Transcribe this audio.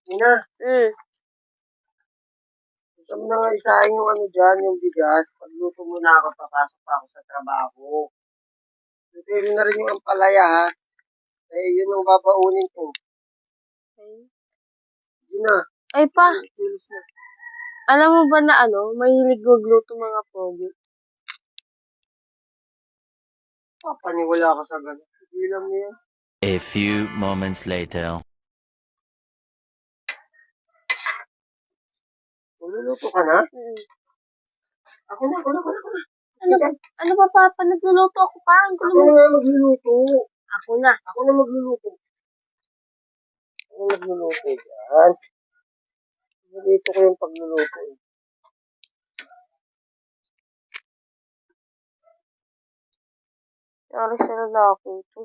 Ina, gusto mo na nga isahin yung ano dyan, yung bigas. Pagluto mo na ako, papasok pa ako sa trabaho. Lutuin mo na rin yung ampalaya, ha? Yun ang babaunin ko. Yun na. Ay pa, Kilos na. alam mo ba na mahilig magluto mga pogi? Papaniwala ka sa ganun. Hindi lang mo yan. A few moments later. Magluluto ka na? Ako na. Ano ba, Papa? Nagluluto ako pa. Ako na nga magluluto. Ako na. Ako na magluluto. Ako na magluluto dyan. Dito ko yung pagluluto. Sorry sa lalaki ito.